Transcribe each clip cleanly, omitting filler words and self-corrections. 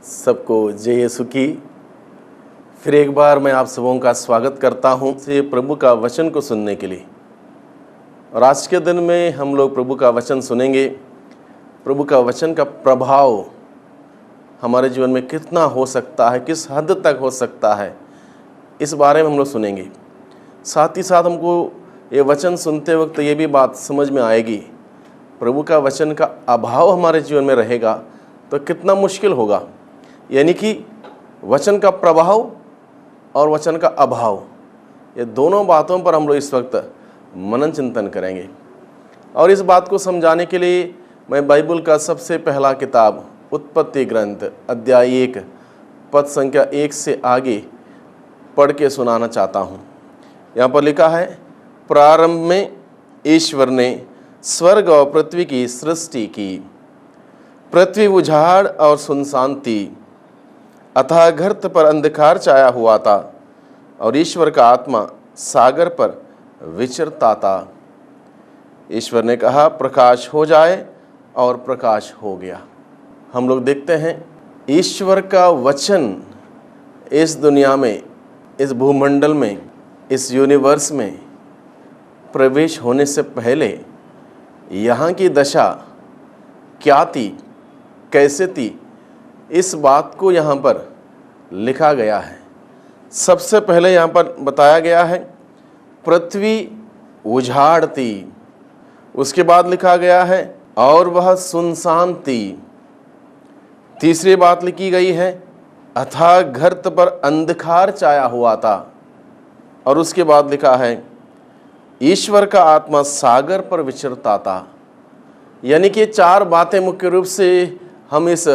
सबको जय यीशु की। फिर एक बार मैं आप सबों का स्वागत करता हूं से प्रभु का वचन को सुनने के लिए। और आज के दिन में हम लोग प्रभु का वचन सुनेंगे। प्रभु का वचन का प्रभाव हमारे जीवन में कितना हो सकता है, किस हद तक हो सकता है, इस बारे में हम लोग सुनेंगे। साथ ही साथ हमको ये वचन सुनते वक्त ये भी बात समझ में आएगी, प्रभु का वचन का अभाव हमारे जीवन में रहेगा तो कितना मुश्किल होगा। यानी कि वचन का प्रभाव और वचन का अभाव, ये दोनों बातों पर हम लोग इस वक्त मनन चिंतन करेंगे। और इस बात को समझाने के लिए मैं बाइबल का सबसे पहला किताब उत्पत्ति ग्रंथ अध्याय 1 पद संख्या 1 से आगे पढ़ के सुनाना चाहता हूँ। यहाँ पर लिखा है, प्रारंभ में ईश्वर ने स्वर्ग और पृथ्वी की सृष्टि की। पृथ्वी उजाड़ और सुनसान थी, अतः गर्त पर अंधकार छाया हुआ था और ईश्वर का आत्मा सागर पर विचरता था। ईश्वर ने कहा, प्रकाश हो जाए, और प्रकाश हो गया। हम लोग देखते हैं ईश्वर का वचन इस दुनिया में, इस भूमंडल में, इस यूनिवर्स में प्रवेश होने से पहले यहाँ की दशा क्या थी, कैसे थी, इस बात को यहाँ पर लिखा गया है। सबसे पहले यहाँ पर बताया गया है पृथ्वी उजाड़ थी। उसके बाद लिखा गया है और वह सुनसान थी। तीसरी बात लिखी गई है अथाह गर्त पर अंधकार छाया हुआ था। और उसके बाद लिखा है ईश्वर का आत्मा सागर पर विचरता था। यानी कि चार बातें मुख्य रूप से हम इस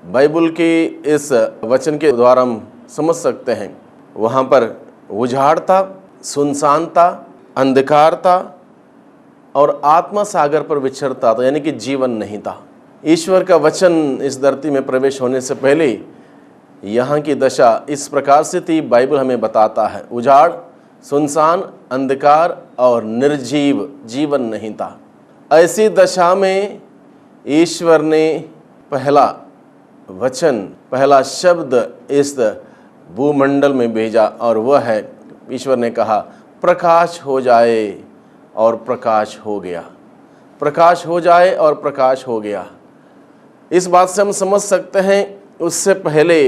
बाइबल के इस वचन के द्वारा हम समझ सकते हैं। वहाँ पर उजाड़ था, सुनसान था, अंधकार था और आत्मा सागर पर विचरता था, यानी कि जीवन नहीं था। ईश्वर का वचन इस धरती में प्रवेश होने से पहले यहाँ की दशा इस प्रकार से थी। बाइबल हमें बताता है उजाड़, सुनसान, अंधकार और निर्जीव, जीवन नहीं था। ऐसी दशा में ईश्वर ने पहला वचन, पहला शब्द इस भूमंडल में भेजा और वह है, ईश्वर ने कहा प्रकाश हो जाए, और प्रकाश हो गया। प्रकाश हो जाए और प्रकाश हो गया। इस बात से हम समझ सकते हैं उससे पहले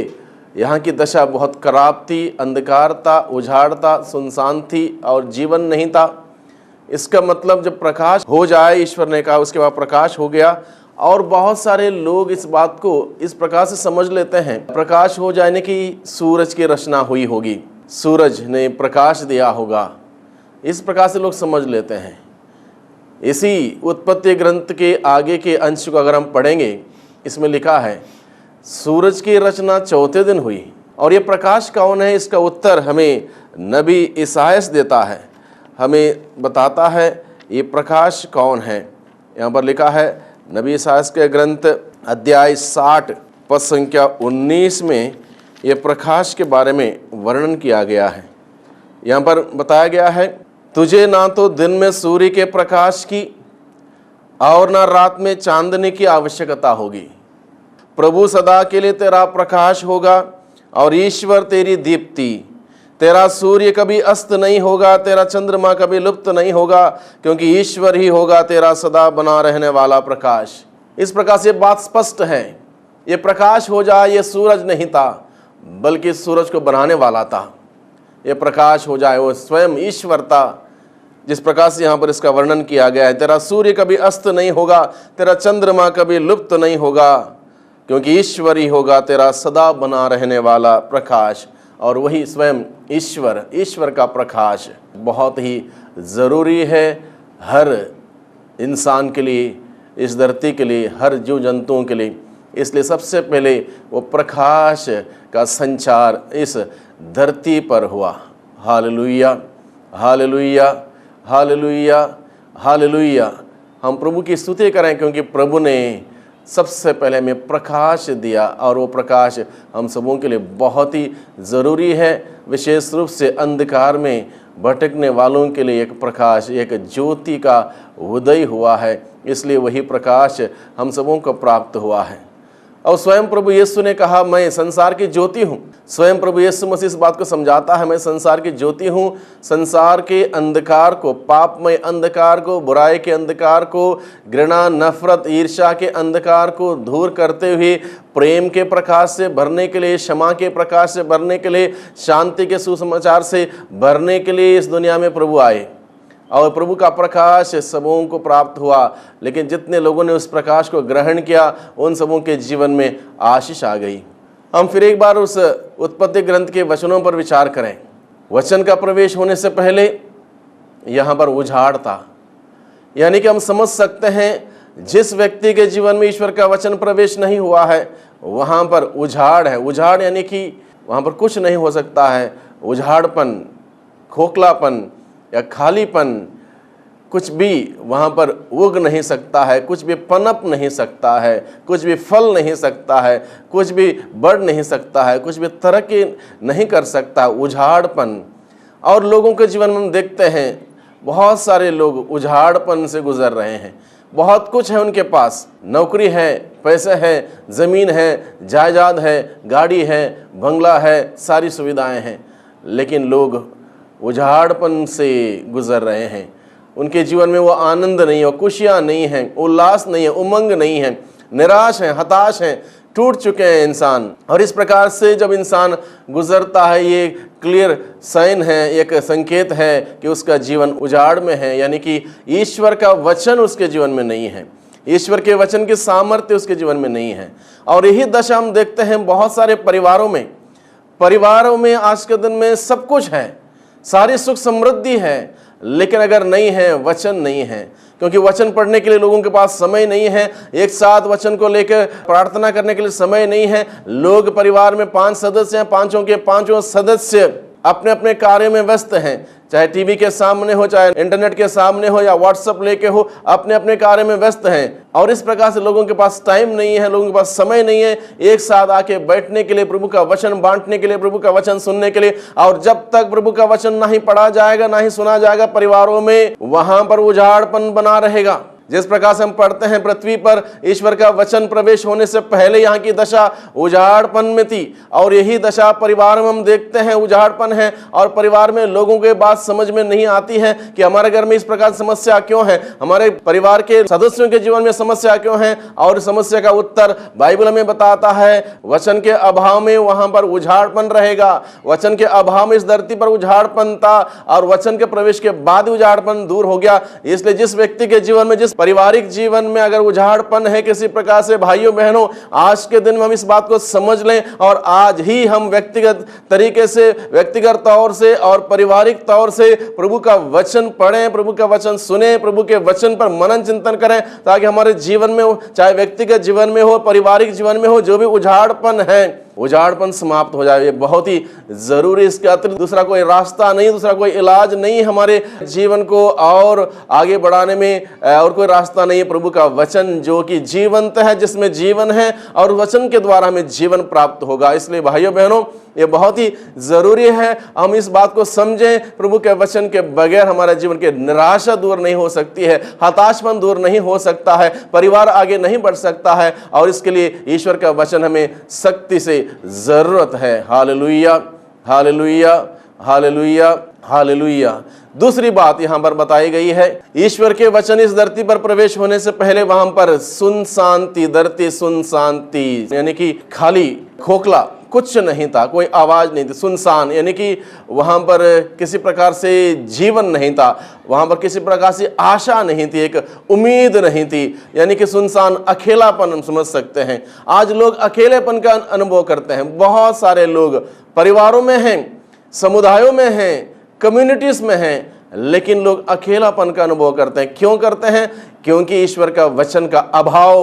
यहाँ की दशा बहुत खराब थी, अंधकार था, उजाड़ था, सुनसान थी और जीवन नहीं था। इसका मतलब जब प्रकाश हो जाए, ईश्वर ने कहा, उसके बाद प्रकाश हो गया। और बहुत सारे लोग इस बात को इस प्रकार से समझ लेते हैं, प्रकाश हो जाने की सूरज की रचना हुई होगी, सूरज ने प्रकाश दिया होगा, इस प्रकार से लोग समझ लेते हैं। इसी उत्पत्ति ग्रंथ के आगे के अंश को अगर हम पढ़ेंगे, इसमें लिखा है सूरज की रचना चौथे दिन हुई। और ये प्रकाश कौन है, इसका उत्तर हमें नबी ईसायास देता है, हमें बताता है ये प्रकाश कौन है। यहाँ पर लिखा है नबी ईसायास के ग्रंथ अध्याय 60 पद संख्या 19 में ये प्रकाश के बारे में वर्णन किया गया है। यहाँ पर बताया गया है, तुझे ना तो दिन में सूर्य के प्रकाश की और ना रात में चांदनी की आवश्यकता होगी। प्रभु सदा के लिए तेरा प्रकाश होगा और ईश्वर तेरी दीप्ति। तेरा सूर्य कभी अस्त नहीं होगा, तेरा चंद्रमा कभी लुप्त नहीं होगा, क्योंकि ईश्वर ही होगा तेरा सदा बना रहने वाला प्रकाश। इस प्रकार से बात स्पष्ट है, ये प्रकाश हो जाए, ये सूरज नहीं था बल्कि सूरज को बनाने वाला था। ये प्रकाश हो जाए, वो स्वयं ईश्वर था। जिस प्रकार से यहाँ पर इसका वर्णन किया गया है, तेरा सूर्य कभी अस्त नहीं होगा, तेरा चंद्रमा कभी लुप्त नहीं होगा, क्योंकि ईश्वर ही होगा तेरा सदा बना रहने वाला प्रकाश। और वही स्वयं ईश्वर, ईश्वर का प्रकाश बहुत ही ज़रूरी है हर इंसान के लिए, इस धरती के लिए, हर जीव जंतुओं के लिए। इसलिए सबसे पहले वो प्रकाश का संचार इस धरती पर हुआ। Hallelujah, hallelujah, hallelujah, hallelujah. हम प्रभु की स्तुति करें, क्योंकि प्रभु ने सबसे पहले हमें प्रकाश दिया और वो प्रकाश हम सबों के लिए बहुत ही ज़रूरी है। विशेष रूप से अंधकार में भटकने वालों के लिए एक प्रकाश, एक ज्योति का उदय हुआ है, इसलिए वही प्रकाश हम सबों को प्राप्त हुआ है। और स्वयं प्रभु यीशु ने कहा, मैं संसार की ज्योति हूँ। स्वयं प्रभु यीशु मसीह इस बात को समझाता है, मैं संसार की ज्योति हूँ। संसार के अंधकार को, पापमय अंधकार को, बुराई के अंधकार को, घृणा, नफरत, ईर्ष्या के अंधकार को दूर करते हुए प्रेम के प्रकाश से भरने के लिए, क्षमा के प्रकाश से भरने के लिए, शांति के सुसमाचार से भरने के लिए इस दुनिया में प्रभु आए। और प्रभु का प्रकाश सबों को प्राप्त हुआ, लेकिन जितने लोगों ने उस प्रकाश को ग्रहण किया उन सबों के जीवन में आशीष आ गई। हम फिर एक बार उस उत्पत्ति ग्रंथ के वचनों पर विचार करें। वचन का प्रवेश होने से पहले यहाँ पर उजाड़ था, यानी कि हम समझ सकते हैं जिस व्यक्ति के जीवन में ईश्वर का वचन प्रवेश नहीं हुआ है वहाँ पर उजाड़ है। उजाड़ यानी कि वहाँ पर कुछ नहीं हो सकता है। उजाड़पन, खोखलापन या खालीपन, कुछ भी वहाँ पर उग नहीं सकता है, कुछ भी पनप नहीं सकता है, कुछ भी फल नहीं सकता है, कुछ भी बढ़ नहीं सकता है, कुछ भी तरक्की नहीं कर सकता। उजाड़पन। और लोगों के जीवन में हम देखते हैं बहुत सारे लोग उजाड़पन से गुजर रहे हैं। बहुत कुछ है उनके पास, नौकरी है, पैसे है, ज़मीन है, जायदाद है, गाड़ी है, बंगला है, सारी सुविधाएं हैं, लेकिन लोग उजाड़पन से गुजर रहे हैं। उनके जीवन में वो आनंद नहीं है, वो खुशियाँ नहीं हैं, उल्लास नहीं है, उमंग नहीं है, निराश हैं, हताश हैं, टूट चुके हैं इंसान। और इस प्रकार से जब इंसान गुजरता है, ये क्लियर साइन है, एक संकेत है कि उसका जीवन उजाड़ में है, यानी कि ईश्वर का वचन उसके जीवन में नहीं है, ईश्वर के वचन की सामर्थ्य उसके जीवन में नहीं है। और यही दशा हम देखते हैं बहुत सारे परिवारों में आज के दिन में सब कुछ है, सारी सुख समृद्धि है, लेकिन अगर नहीं है, वचन नहीं है, क्योंकि वचन पढ़ने के लिए लोगों के पास समय नहीं है, एक साथ वचन को लेकर प्रार्थना करने के लिए समय नहीं है। लोग परिवार में 5 सदस्य हैं, पांचों के पांचों सदस्य अपने अपने कार्य में व्यस्त हैं, चाहे टीवी के सामने हो, चाहे इंटरनेट के सामने हो, या व्हाट्सएप लेके हो, अपने अपने कार्य में व्यस्त हैं। और इस प्रकार से लोगों के पास टाइम नहीं है, लोगों के पास समय नहीं है एक साथ आके बैठने के लिए, प्रभु का वचन बांटने के लिए, प्रभु का वचन सुनने के लिए। और जब तक प्रभु का वचन नहीं पढ़ा जाएगा, नहीं सुना जाएगा परिवारों में, वहां पर उजाड़पन बना रहेगा। जिस प्रकार से हम पढ़ते हैं पृथ्वी पर ईश्वर का वचन प्रवेश होने से पहले यहाँ की दशा उजाड़पन में थी, और यही दशा परिवार में हम देखते हैं, उजाड़पन है। और परिवार में लोगों के बात समझ में नहीं आती है कि हमारे घर में इस प्रकार समस्या क्यों है, हमारे परिवार के सदस्यों के जीवन में समस्या क्यों है। और समस्या का उत्तर बाइबल हमें बताता है, वचन के अभाव में वहां पर उजाड़पन रहेगा। वचन के अभाव में इस धरती पर उजाड़पन था, और वचन के प्रवेश के बाद उजाड़पन दूर हो गया। इसलिए जिस व्यक्ति के जीवन में, जिस पारिवारिक जीवन में अगर उजाड़पन है किसी प्रकार से, भाइयों बहनों, आज के दिन में हम इस बात को समझ लें, और आज ही हम व्यक्तिगत तरीके से, व्यक्तिगत तौर से और पारिवारिक तौर से प्रभु का वचन पढ़ें, प्रभु का वचन सुने, प्रभु के वचन पर मनन चिंतन करें, ताकि हमारे जीवन में हो, चाहे व्यक्तिगत जीवन में हो, पारिवारिक जीवन में हो, जो भी उजाड़पन है, उजाड़पन समाप्त हो जाए। ये बहुत ही जरूरी, इसके अतिरिक्त दूसरा कोई रास्ता नहीं, दूसरा कोई इलाज नहीं हमारे जीवन को और आगे बढ़ाने में, और कोई रास्ता नहीं है। प्रभु का वचन जो कि जीवंत है, जिसमें जीवन है, और वचन के द्वारा हमें जीवन प्राप्त होगा। इसलिए भाइयों बहनों, ये बहुत ही जरूरी है हम इस बात को समझें। प्रभु के वचन के बगैर हमारे जीवन की निराशा दूर नहीं हो सकती है, हताशपन दूर नहीं हो सकता है, परिवार आगे नहीं बढ़ सकता है, और इसके लिए ईश्वर का वचन हमें सख्ती से जरूरत है। Hallelujah, hallelujah, hallelujah, hallelujah. दूसरी बात यहां पर बताई गई है, ईश्वर के वचन इस धरती पर प्रवेश होने से पहले वहां पर सुनसान थी, धरती सुनसान थी, यानी कि खाली, खोखला, कुछ नहीं था, कोई आवाज नहीं थी, सुनसान, यानी कि वहां पर किसी प्रकार से जीवन नहीं था, वहां पर किसी प्रकार से आशा नहीं थी, एक उम्मीद नहीं थी, यानी कि सुनसान, अकेलापन हम समझ सकते हैं। आज लोग अकेलेपन का अनुभव करते हैं। बहुत सारे लोग परिवारों में हैं, समुदायों में हैं, कम्युनिटीज में हैं, लेकिन लोग अकेलापन का अनुभव करते हैं। क्यों करते हैं? क्योंकि ईश्वर का वचन का अभाव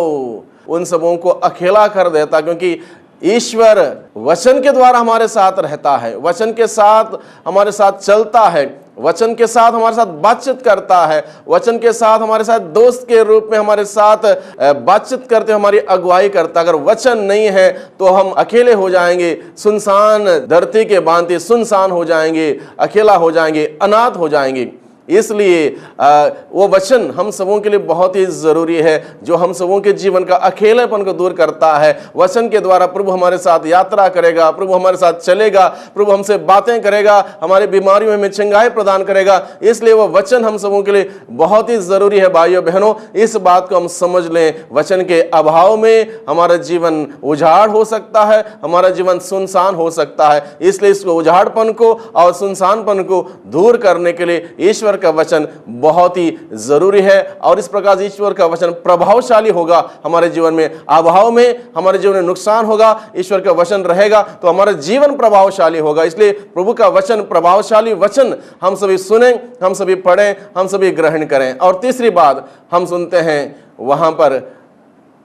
उन सबों को अकेला कर देता। क्योंकि ईश्वर वचन के द्वारा हमारे साथ रहता है, वचन के साथ हमारे साथ चलता है, वचन के साथ हमारे साथ बातचीत करता है, वचन के साथ हमारे साथ दोस्त के रूप में हमारे साथ बातचीत करते, हमारी अगुवाई करता। अगर वचन नहीं है तो हम अकेले हो जाएंगे, सुनसान धरती के भांति सुनसान हो जाएंगे, अकेला हो जाएंगे, अनाथ हो जाएंगे। इसलिए वो वचन हम सबों के लिए बहुत ही ज़रूरी है, जो हम सबों के जीवन का अकेलेपन को दूर करता है। वचन के द्वारा प्रभु हमारे साथ यात्रा करेगा, प्रभु हमारे साथ चलेगा, प्रभु हमसे बातें करेगा, हमारी बीमारियों में चंगाई प्रदान करेगा। इसलिए वो वचन हम सबों के लिए बहुत ही ज़रूरी है। भाइयों बहनों, इस बात को हम समझ लें, वचन के अभाव में हमारा जीवन उजाड़ हो सकता है, हमारा जीवन सुनसान हो सकता है। इसलिए इसको उजाड़पन को और सुनसानपन को दूर करने के लिए ईश्वर का वचन बहुत ही जरूरी है। और इस प्रकार से ईश्वर का वचन प्रभावशाली होगा हमारे जीवन में। अभाव में हमारे जीवन में नुकसान होगा, ईश्वर का वचन रहेगा तो हमारा जीवन प्रभावशाली होगा। इसलिए प्रभु का वचन, प्रभावशाली वचन हम सभी सुने, हम सभी पढ़ें, हम सभी ग्रहण करें। और तीसरी बात हम सुनते हैं, वहां पर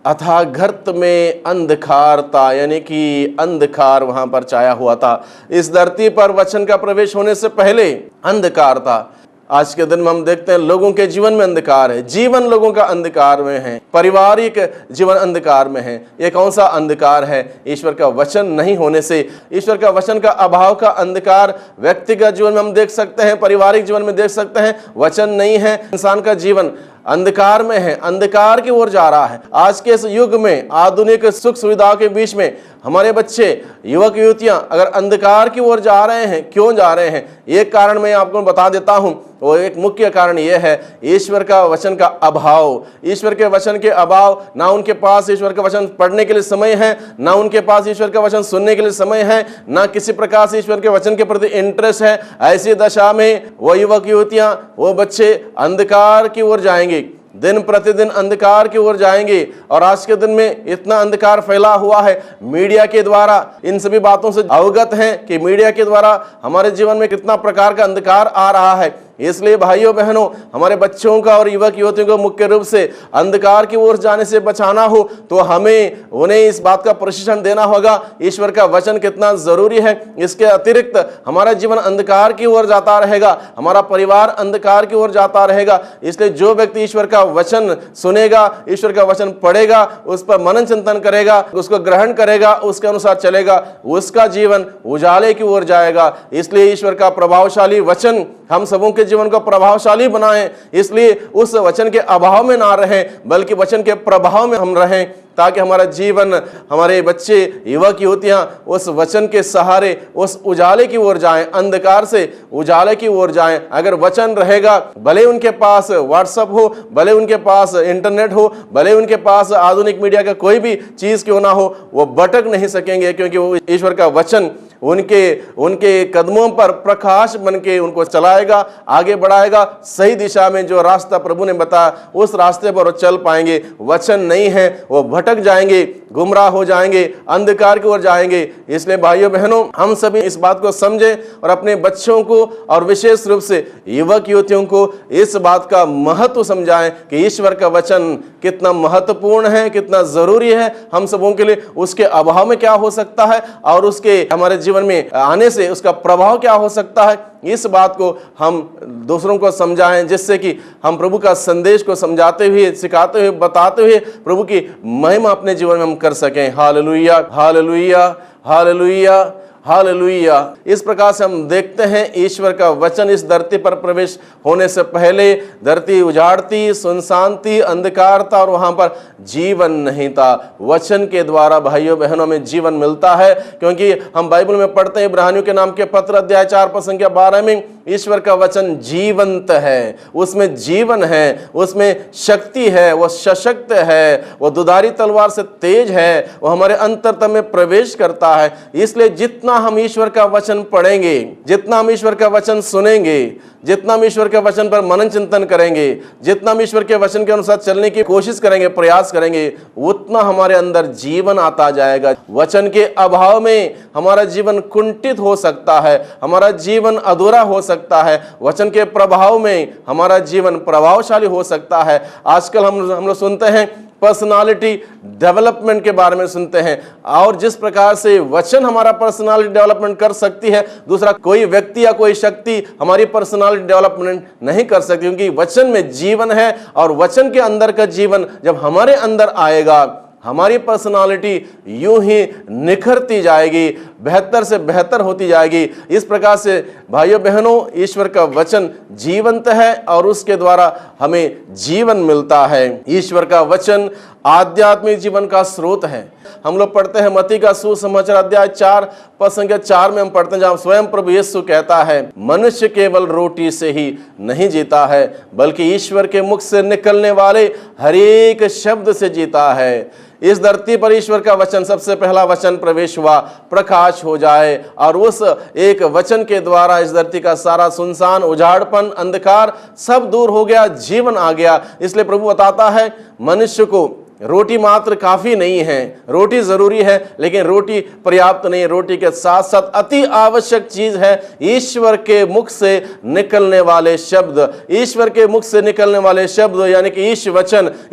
अथाह गर्त में अंधकार था, यानी कि अंधकार वहां पर छाया हुआ था। इस धरती पर वचन का प्रवेश होने से पहले अंधकार था। आज के दिन में हम देखते हैं लोगों के जीवन में अंधकार है, जीवन लोगों का अंधकार में है, पारिवारिक जीवन अंधकार में है। ये कौन सा अंधकार है? ईश्वर का वचन नहीं होने से, ईश्वर का वचन का अभाव का अंधकार व्यक्तिगत जीवन में हम देख सकते हैं, पारिवारिक जीवन में देख सकते हैं। वचन नहीं है, इंसान का जीवन अंधकार में है, अंधकार की ओर जा रहा है। आज के इस युग में आधुनिक सुख सुविधाओं के बीच में हमारे बच्चे, युवक युवतियां अगर अंधकार की ओर जा रहे हैं, क्यों जा रहे हैं? एक कारण मैं आपको बता देता हूं। वो एक मुख्य कारण यह है, ईश्वर का वचन का अभाव। ईश्वर के वचन के अभाव, ना उनके पास ईश्वर का वचन पढ़ने के लिए समय है, ना उनके पास ईश्वर का वचन सुनने के लिए समय है, ना किसी प्रकार से ईश्वर के वचन के प्रति इंटरेस्ट है। ऐसी दशा में वो युवक युवतियां, वो बच्चे अंधकार की ओर जाएंगे, दिन प्रतिदिन अंधकार की ओर जाएंगे। और आज के दिन में इतना अंधकार फैला हुआ है, मीडिया के द्वारा इन सभी बातों से अवगत हैं कि मीडिया के द्वारा हमारे जीवन में कितना प्रकार का अंधकार आ रहा है। इसलिए भाइयों बहनों, हमारे बच्चों का और युवक युवतियों को मुख्य रूप से अंधकार की ओर जाने से बचाना हो तो हमें उन्हें इस बात का प्रशिक्षण देना होगा, ईश्वर का वचन कितना जरूरी है। इसके अतिरिक्त हमारा जीवन अंधकार की ओर जाता रहेगा, हमारा परिवार अंधकार की ओर जाता रहेगा। इसलिए जो व्यक्ति ईश्वर का वचन सुनेगा, ईश्वर का वचन पढ़ेगा, उस पर मनन चिंतन करेगा, उसको ग्रहण करेगा, उसके अनुसार चलेगा, उसका जीवन उजाले की ओर जाएगा। इसलिए ईश्वर का प्रभावशाली वचन हम सबों के जीवन को प्रभावशाली बनाएं। इसलिए उस वचन के अभाव में ना रहें, बल्कि वचन के प्रभाव में हम रहें, ताकि हमारा जीवन, हमारे बच्चे, युवक युवतियां उस वचन के सहारे उस उजाले की ओर जाएं, अंधकार से उजाले की ओर जाएं। अगर वचन रहेगा, भले उनके पास व्हाट्सएप हो, भले उनके पास इंटरनेट हो, भले उनके पास आधुनिक मीडिया का कोई भी चीज क्यों ना हो, वो भटक नहीं सकेंगे, क्योंकि वो ईश्वर का वचन उनके कदमों पर प्रकाश बन के उनको चलाएगा, आगे बढ़ाएगा। सही दिशा में जो रास्ता प्रभु ने बताया, उस रास्ते पर वो चल पाएंगे। वचन नहीं है, वो भटक जाएंगे, गुमराह हो जाएंगे, अंधकार की ओर जाएंगे। इसलिए भाइयों बहनों, हम सभी इस बात को समझें और अपने बच्चों को और विशेष रूप से युवक युवतियों को इस बात का महत्व समझाएं कि ईश्वर का वचन कितना महत्वपूर्ण है, कितना जरूरी है हम सबों के लिए। उसके अभाव में क्या हो सकता है और उसके हमारे जीवन में आने से उसका प्रभाव क्या हो सकता है, इस बात को हम दूसरों को समझाएं, जिससे कि हम प्रभु का संदेश को समझाते हुए, सिखाते हुए, बताते हुए प्रभु की महिमा अपने जीवन में हम कर सकें। Hallelujah, hallelujah, hallelujah, hallelujah. इस प्रकार से हम देखते हैं ईश्वर का वचन इस धरती पर प्रवेश होने से पहले धरती उजाड़ती, सुनसान थी, अंधकार था और वहां पर जीवन नहीं था। वचन के द्वारा भाइयों बहनों में जीवन मिलता है, क्योंकि हम बाइबल में पढ़ते हैं, इब्रानियों के नाम के पत्र अध्याय 4 पद संख्या 12 में, ईश्वर का वचन जीवंत है, उसमें जीवन है, उसमें शक्ति है, वो सशक्त है, वो दुधारी तलवार से तेज है, वो हमारे अंतरतम में प्रवेश करता है। इसलिए जितना हम ईश्वर का वचन पढ़ेंगे, जितना हम ईश्वर का वचन सुनेंगे, जितना हम ईश्वर के वचन पर मनन चिंतन करेंगे, जितना हम ईश्वर के वचन के अनुसार चलने की कोशिश करेंगे, प्रयास करेंगे, उतना हमारे अंदर जीवन आता जाएगा। वचन के अभाव में हमारा जीवन कुंठित हो सकता है, हमारा जीवन अधूरा हो सकता है। वचन के प्रभाव में हमारा जीवन प्रभावशाली हो सकता है। आजकल हम लोग सुनते हैं पर्सनालिटी डेवलपमेंट के बारे में सुनते हैं, और जिस प्रकार से वचन हमारा पर्सनालिटी डेवलपमेंट कर सकती है, दूसरा कोई व्यक्ति या कोई शक्ति हमारी पर्सनालिटी डेवलपमेंट नहीं कर सकती, क्योंकि वचन में जीवन है। और वचन के अंदर का जीवन जब हमारे अंदर आएगा, हमारी पर्सनालिटी यूं ही निखरती जाएगी, बेहतर से बेहतर होती जाएगी। इस प्रकार से भाइयों बहनों, ईश्वर का वचन जीवंत है और उसके द्वारा हमें जीवन मिलता है। ईश्वर का वचन आध्यात्मिक जीवन का स्रोत है। हम लोग पढ़ते हैं मत्ती का सुसमाचार अध्याय 4 पद संख्या 4 में हम पढ़ते हैं, जहां स्वयं प्रभु यीशु कहता है, मनुष्य केवल रोटी से ही नहीं जीता है बल्कि ईश्वर के मुख से निकलने वाले हर एक शब्द से जीता है। इस धरती पर ईश्वर का वचन, सबसे पहला वचन प्रवेश हुआ, प्रकाश हो जाए, और उस एक वचन के द्वारा इस धरती का सारा सुनसान, उजाड़पन, अंधकार सब दूर हो गया, जीवन आ गया। इसलिए प्रभु बताता है मनुष्य को रोटी मात्र काफी नहीं है, रोटी जरूरी है लेकिन रोटी पर्याप्त नहीं। रोटी के साथ साथ अति आवश्यक चीज है ईश्वर के मुख से निकलने वाले शब्द। ईश्वर के मुख से निकलने वाले शब्द यानी कि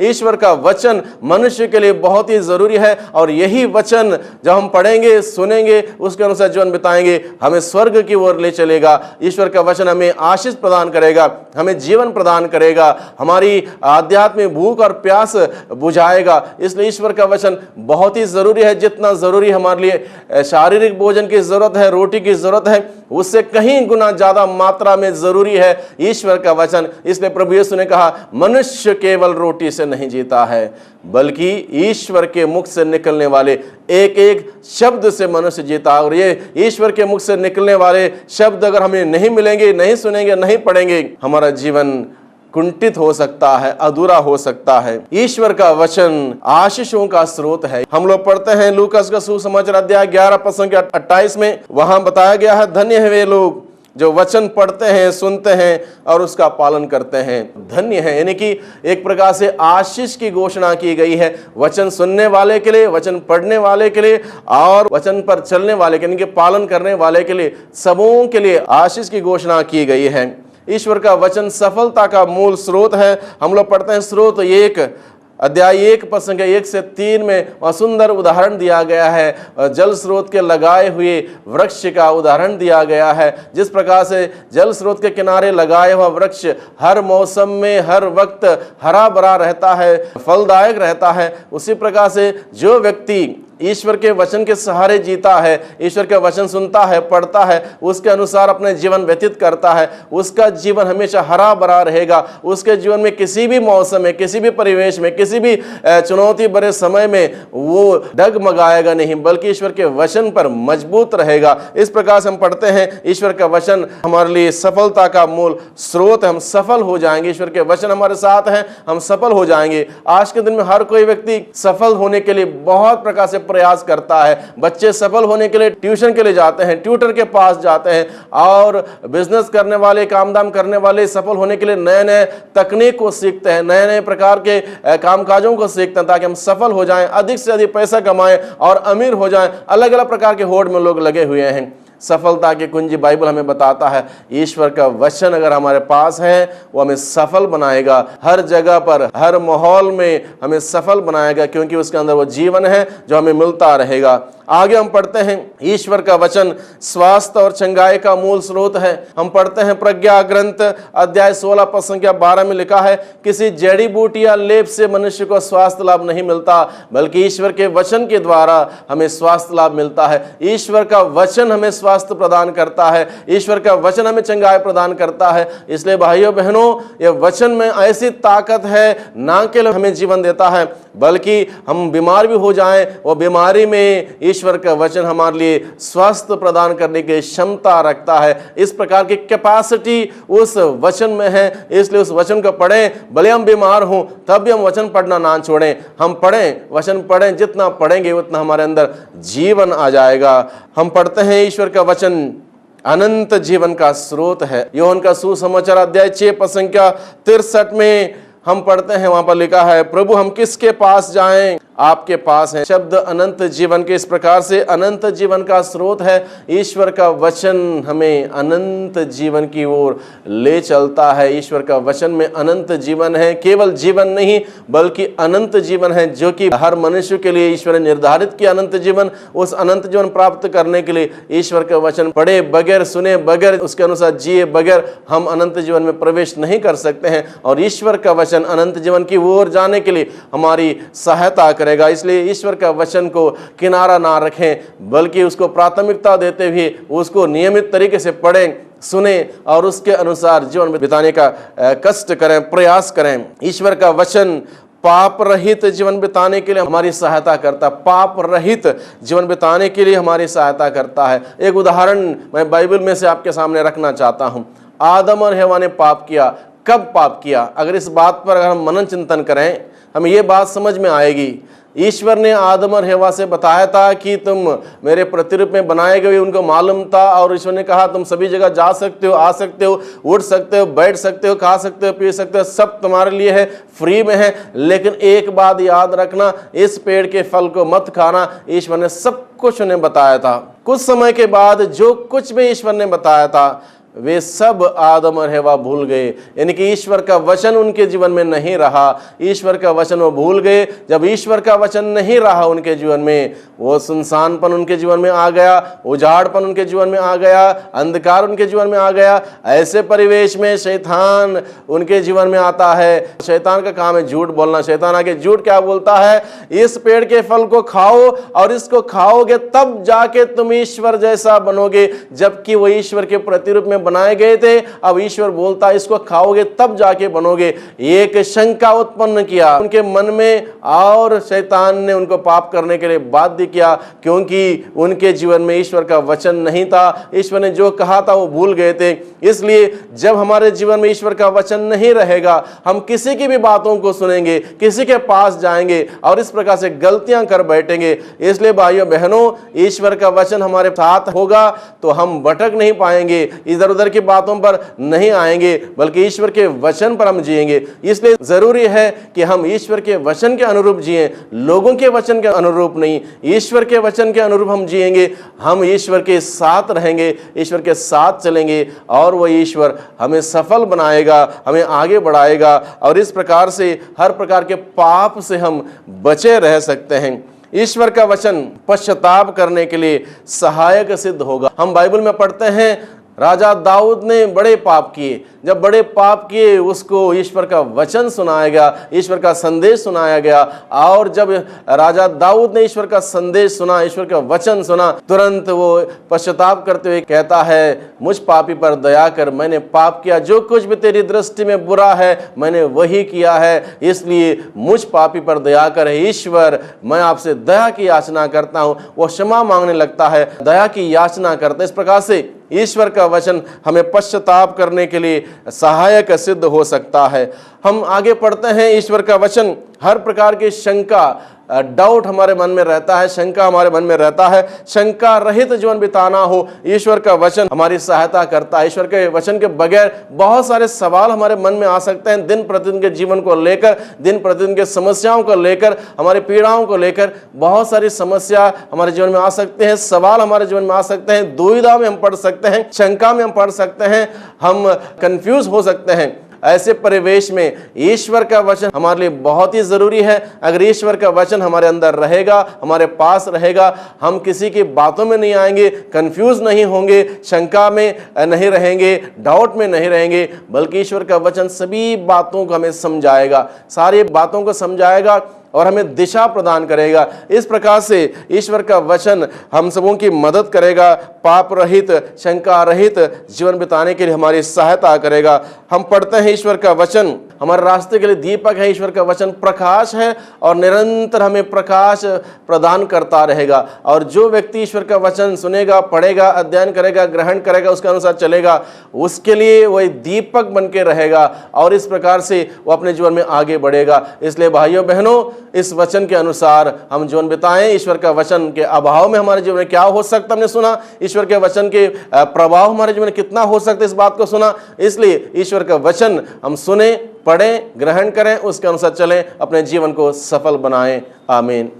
ईश्वर का वचन मनुष्य के लिए बहुत ही जरूरी है। और यही वचन जब हम पढ़ेंगे, सुनेंगे, उसके अनुसार जीवन बिताएंगे, हमें स्वर्ग की ओर ले चलेगा। ईश्वर का वचन हमें आशीष प्रदान करेगा, हमें जीवन प्रदान करेगा, हमारी आध्यात्मिक भूख और प्यास बुझाएगा। इसलिए ईश्वर का वचन बहुत ही जरूरी है। जितना जरूरी हमारे लिए शारीरिक भोजन की जरूरत है, रोटी की जरूरत है, उससे कहीं गुना ज्यादा मात्रा में जरूरी है ईश्वर का वचन। इसलिए प्रभु यीशु ने कहा, मनुष्य केवल रोटी से नहीं जीता है बल्कि ईश्वर के मुख से निकलने वाले एक एक शब्द से मनुष्य जीता। और ये ईश्वर के मुख से निकलने वाले शब्द अगर हमें नहीं मिलेंगे, नहीं सुनेंगे, नहीं पढ़ेंगे, हमारा जीवन कुंठित हो सकता है, अधूरा हो सकता है। ईश्वर का वचन आशीषों का स्रोत है। हम लोग पढ़ते हैं लूकास का सुसमाचार अध्याय 11 पद संख्या 28 में, वहां बताया गया है, धन्य है वे लोग जो वचन पढ़ते हैं, सुनते हैं और उसका पालन करते हैं। धन्य है यानी कि एक प्रकार से आशीष की घोषणा की गई है वचन सुनने वाले के लिए, वचन पढ़ने वाले के लिए और वचन पर चलने वाले के, यानी कि पालन करने वाले के लिए, सबों के लिए आशीष की घोषणा की गई है। ईश्वर का वचन सफलता का मूल स्रोत है। हम लोग पढ़ते हैं स्रोत 1 अध्याय 1 पद संख्या 1 से 3 में वह सुंदर उदाहरण दिया गया है। जल स्रोत के लगाए हुए वृक्ष का उदाहरण दिया गया है। जिस प्रकार से जल स्रोत के किनारे लगाए हुआ वृक्ष हर मौसम में, हर वक्त हरा भरा रहता है, फलदायक रहता है, उसी प्रकार से जो व्यक्ति ईश्वर के वचन के सहारे जीता है, ईश्वर के वचन सुनता है, पढ़ता है, उसके अनुसार अपने जीवन व्यतीत करता है, उसका जीवन हमेशा हरा भरा रहेगा। उसके जीवन में किसी भी मौसम में, किसी भी परिवेश में, किसी भी चुनौती भरे समय में वो डगमगाएगा नहीं, बल्कि ईश्वर के वचन पर मजबूत रहेगा। इस प्रकार से हम पढ़ते हैं, ईश्वर का वचन हमारे लिए सफलता का मूल स्रोत है। हम सफल हो जाएंगे, ईश्वर के वचन हमारे साथ हैं, हम सफल हो जाएंगे। आज के दिन में हर कोई व्यक्ति सफल होने के लिए बहुत प्रकार से प्रयास करता है। बच्चे सफल होने के लिए ट्यूशन के लिए जाते हैं, ट्यूटर के पास जाते हैं, और बिजनेस करने वाले, काम धाम करने वाले सफल होने के लिए नए नए तकनीक को सीखते हैं, नए नए प्रकार के कामकाजों को सीखते हैं ताकि हम सफल हो जाएं, अधिक से अधिक पैसा कमाएं और अमीर हो जाएं। अलग अलग प्रकार के होड़ में लोग लगे हुए हैं। सफलता की कुंजी बाइबल हमें बताता है, ईश्वर का वचन अगर हमारे पास है वो हमें सफल बनाएगा, हर जगह पर, हर माहौल में हमें सफल बनाएगा, क्योंकि उसके अंदर वो जीवन है जो हमें मिलता रहेगा। आगे हम पढ़ते हैं, ईश्वर का वचन स्वास्थ्य और चंगाई का मूल स्रोत है। हम पढ़ते हैं प्रज्ञा ग्रंथ अध्याय 16 पद संख्या 12 में लिखा है, किसी जड़ी बूटी या लेप से मनुष्य को स्वास्थ्य लाभ नहीं मिलता, बल्कि ईश्वर के वचन के द्वारा हमें स्वास्थ्य लाभ मिलता है। ईश्वर का वचन हमें स्वास्थ्य प्रदान करता है, ईश्वर का वचन हमें चंगाई प्रदान करता है। इसलिए भाइयों बहनों, ये वचन में ऐसी ताकत है, ना केवल हमें जीवन देता है बल्कि हम बीमार भी हो जाएं, वो बीमारी में ईश्वर का वचन हमारे लिए स्वास्थ्य प्रदान करने की क्षमता रखता है। इस प्रकार की कैपेसिटी उस वचन में है। इसलिए उस वचन को पढ़ें, भले हम बीमार हों तब भी हम वचन पढ़ना ना छोड़ें। हम पढ़ें, वचन पढ़ें, जितना पढ़ेंगे उतना हमारे अंदर जीवन आ जाएगा। हम पढ़ते हैं, ईश्वर का वचन अनंत जीवन का स्रोत है। यूहन्ना का सुसमाचार अध्याय 6 पद संख्या 63 में हम पढ़ते हैं, वहां पर लिखा है, प्रभु हम किसके पास जाएं, आपके पास है। शब्द अनंत जीवन के इस प्रकार से अनंत जीवन का स्रोत है। ईश्वर का वचन हमें अनंत जीवन की ओर ले चलता है। ईश्वर का वचन में अनंत जीवन है, केवल जीवन नहीं बल्कि अनंत जीवन है, जो कि हर मनुष्य के लिए ईश्वर ने निर्धारित किया अनंत जीवन। उस अनंत जीवन प्राप्त करने के लिए ईश्वर का वचन पढ़े बगैर, सुने बगैर, उसके अनुसार जिए बगैर हम अनंत जीवन में प्रवेश नहीं कर सकते हैं। और ईश्वर का वचन अनंत जीवन की ओर जाने के लिए हमारी सहायता करे। करेगा। इसलिए ईश्वर का वचन को किनारा ना रखें, बल्कि उसको प्राथमिकता देते हुए उसको नियमित तरीके से पढ़ें, सुने और उसके अनुसार जीवन बिताने का कष्ट करें, प्रयास करें। ईश्वर का वचन पाप रहित जीवन बिताने के लिए हमारी सहायता करता है, पाप रहित जीवन बिताने के लिए हमारी सहायता करता है। एक उदाहरण मैं बाइबल में से आपके सामने रखना चाहता हूं। आदम और हव्वा ने पाप किया। कब पाप किया? अगर इस बात पर अगर हम मनन चिंतन करें, हमें ये बात समझ में आएगी। ईश्वर ने आदम और हव्वा से बताया था कि तुम मेरे प्रतिरूप में बनाए गए, उनको मालूम था। और ईश्वर ने कहा तुम सभी जगह जा सकते हो, आ सकते हो, उठ सकते हो, बैठ सकते हो, खा सकते हो, पी सकते हो, सब तुम्हारे लिए है, फ्री में है। लेकिन एक बात याद रखना, इस पेड़ के फल को मत खाना। ईश्वर ने सब कुछ उन्हें बताया था। कुछ समय के बाद जो कुछ भी ईश्वर ने बताया था वे सब आदम और हव्वा भूल गए। यानी कि ईश्वर का वचन उनके जीवन में नहीं रहा। ईश्वर का वचन वो भूल गए। जब ईश्वर का वचन नहीं रहा उनके जीवन में, वो सुनसानपन उनके जीवन में आ गया, उजाड़पन उनके जीवन में आ गया, अंधकार उनके जीवन में आ गया। ऐसे परिवेश में शैतान उनके जीवन में आता है। शैतान का काम है झूठ बोलना। शैतान आके झूठ क्या बोलता है? इस पेड़ के फल को खाओ और इसको खाओगे तब जाके तुम ईश्वर जैसा बनोगे, जबकि वो ईश्वर के प्रतिरूप में बनाए गए थे। अब ईश्वर बोलता है इसको खाओगे तब जाके बनोगे। एक शंका उत्पन्न किया उनके मन में और शैतान ने उनको पाप करने के लिए बाध्य किया, क्योंकि उनके जीवन में ईश्वर का वचन नहीं था। ईश्वर ने जो कहा था वो भूल गए थे। इसलिए जब हमारे जीवन में ईश्वर का वचन नहीं रहेगा, हम किसी की भी बातों को सुनेंगे, किसी के पास जाएंगे और इस प्रकार से गलतियां कर बैठेंगे। इसलिए भाइयों बहनों, ईश्वर का वचन हमारे साथ होगा तो हम भटक नहीं पाएंगे, इधर उधर की बातों पर नहीं आएंगे, बल्कि ईश्वर के वचन पर हम जिएंगे। इसलिए जरूरी है कि हम ईश्वर के वचन के अनुरूप जिएं, लोगों के वचन के अनुरूप नहीं। ईश्वर के वचन के अनुरूप हम जिएंगे, हम ईश्वर के साथ रहेंगे, ईश्वर के साथ चलेंगे और वह ईश्वर हमें सफल बनाएगा, हमें आगे बढ़ाएगा और इस प्रकार से हर प्रकार के पाप से हम बचे रह सकते हैं। ईश्वर का वचन पश्चाताप करने के लिए सहायक सिद्ध होगा। हम बाइबल में पढ़ते हैं राजा दाऊद ने बड़े पाप किए। जब बड़े पाप किए उसको ईश्वर का वचन सुनाया गया, ईश्वर का संदेश सुनाया गया। और जब राजा दाऊद ने ईश्वर का संदेश सुना, ईश्वर का वचन सुना, तुरंत वो पश्चाताप करते हुए कहता है मुझ पापी पर दया कर, मैंने पाप किया, जो कुछ भी तेरी दृष्टि में बुरा है मैंने वही किया है, इसलिए मुझ पापी पर दया कर ईश्वर, मैं आपसे दया की याचना करता हूँ। वो क्षमा मांगने लगता है, दया की याचना करता है। इस प्रकार से ईश्वर का वचन हमें पश्चाताप करने के लिए सहायक सिद्ध हो सकता है। हम आगे पढ़ते हैं। ईश्वर का वचन हर प्रकार की शंका, डाउट हमारे मन में रहता है, शंका हमारे मन में रहता है, शंका रहित जीवन बिताना हो, ईश्वर का वचन हमारी सहायता करता है। ईश्वर के वचन के बगैर बहुत सारे सवाल हमारे मन में आ सकते हैं, दिन प्रतिदिन के जीवन को लेकर, दिन प्रतिदिन के समस्याओं को लेकर, हमारी पीड़ाओं को लेकर बहुत सारी समस्या हमारे जीवन में आ सकते हैं, सवाल हमारे जीवन में आ सकते हैं, दुविधा में हम पड़ सकते हैं, शंका में हम पड़ सकते हैं, हम कंफ्यूज हो सकते हैं। ऐसे परिवेश में ईश्वर का वचन हमारे लिए बहुत ही जरूरी है। अगर ईश्वर का वचन हमारे अंदर रहेगा, हमारे पास रहेगा, हम किसी की बातों में नहीं आएंगे, कंफ्यूज नहीं होंगे, शंका में नहीं रहेंगे, डाउट में नहीं रहेंगे, बल्कि ईश्वर का वचन सभी बातों को हमें समझाएगा, सारी बातों को समझाएगा और हमें दिशा प्रदान करेगा। इस प्रकार से ईश्वर का वचन हम सबों की मदद करेगा, पाप रहित, शंका रहित जीवन बिताने के लिए हमारी सहायता करेगा। हम पढ़ते हैं ईश्वर का वचन हमारे रास्ते के लिए दीपक है, ईश्वर का वचन प्रकाश है और निरंतर हमें प्रकाश प्रदान करता रहेगा। और जो व्यक्ति ईश्वर का वचन सुनेगा, पढ़ेगा, अध्ययन करेगा, ग्रहण करेगा, उसके अनुसार चलेगा, उसके लिए वही दीपक बन के रहेगा और इस प्रकार से वो अपने जीवन में आगे बढ़ेगा। इसलिए भाइयों बहनों, इस वचन के अनुसार हम जीवन बिताएं। ईश्वर का वचन के अभाव में हमारे जीवन में क्या हो सकता, हमने सुना। ईश्वर के वचन के प्रभाव हमारे जीवन में कितना हो सकता है, इस बात को सुना। इसलिए ईश्वर का वचन हम सुने, पढ़ें, ग्रहण करें, उसके अनुसार चलें, अपने जीवन को सफल बनाएं। आमीन।